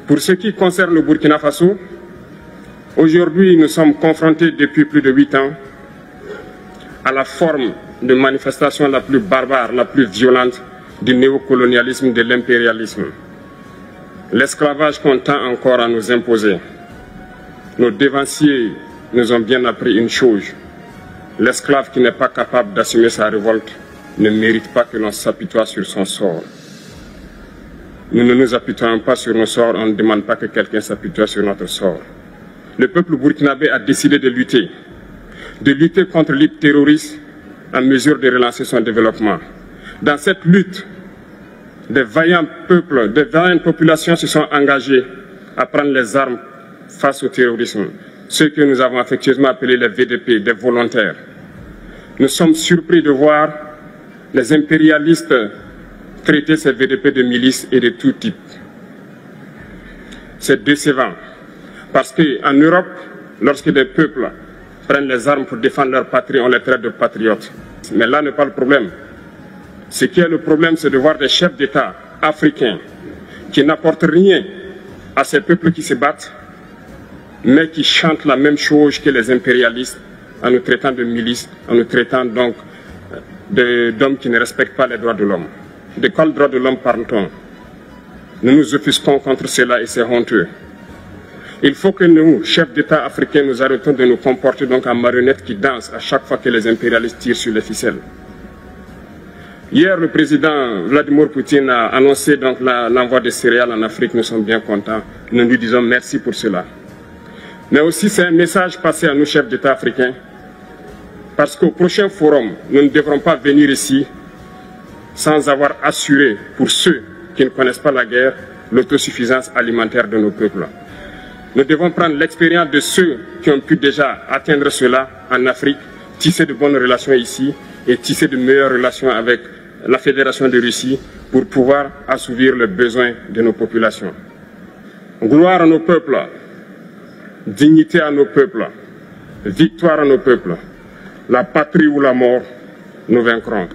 Pour ce qui concerne le Burkina Faso, aujourd'hui nous sommes confrontés depuis plus de 8 ans à la forme de manifestation la plus barbare, la plus violente du néocolonialisme, de l'impérialisme. L'esclavage qu'on tend encore à nous imposer. Nos dévanciers nous ont bien appris une chose. L'esclave qui n'est pas capable d'assumer sa révolte ne mérite pas que l'on s'apitoie sur son sort. Nous ne nous apitoyons pas sur nos sorts, on ne demande pas que quelqu'un s'apitoie sur notre sort. Le peuple burkinabé a décidé de lutter contre l'île terroriste en mesure de relancer son développement. Dans cette lutte, des vaillants peuples, des vaillantes populations se sont engagées à prendre les armes face au terrorisme, ceux que nous avons affectueusement appelés les VDP, des volontaires. Nous sommes surpris de voir les impérialistes traiter ces VDP de milices et de tout type. C'est décevant, parce qu'en Europe, lorsque des peuples prennent les armes pour défendre leur patrie, on les traite de patriotes. Mais là n'est pas le problème. Ce qui est le problème, c'est de voir des chefs d'État africains qui n'apportent rien à ces peuples qui se battent, mais qui chantent la même chose que les impérialistes en nous traitant de milices, en nous traitant donc d'hommes qui ne respectent pas les droits de l'homme. De quels droits de l'homme parle-t-on? Nous nous offusquons contre cela et c'est honteux. Il faut que nous, chefs d'État africains, nous arrêtons de nous comporter donc en marionnettes qui dansent à chaque fois que les impérialistes tirent sur les ficelles. Hier, le président Vladimir Poutine a annoncé donc l'envoi de céréales en Afrique. Nous sommes bien contents. Nous lui disons merci pour cela. Mais aussi, c'est un message passé à nous, chefs d'État africains, parce qu'au prochain forum, nous ne devrons pas venir ici sans avoir assuré, pour ceux qui ne connaissent pas la guerre, l'autosuffisance alimentaire de nos peuples. Nous devons prendre l'expérience de ceux qui ont pu déjà atteindre cela en Afrique, tisser de bonnes relations ici et tisser de meilleures relations avec la Fédération de Russie pour pouvoir assouvir les besoins de nos populations. Gloire à nos peuples, dignité à nos peuples, victoire à nos peuples. La patrie ou la mort, nous vaincrons.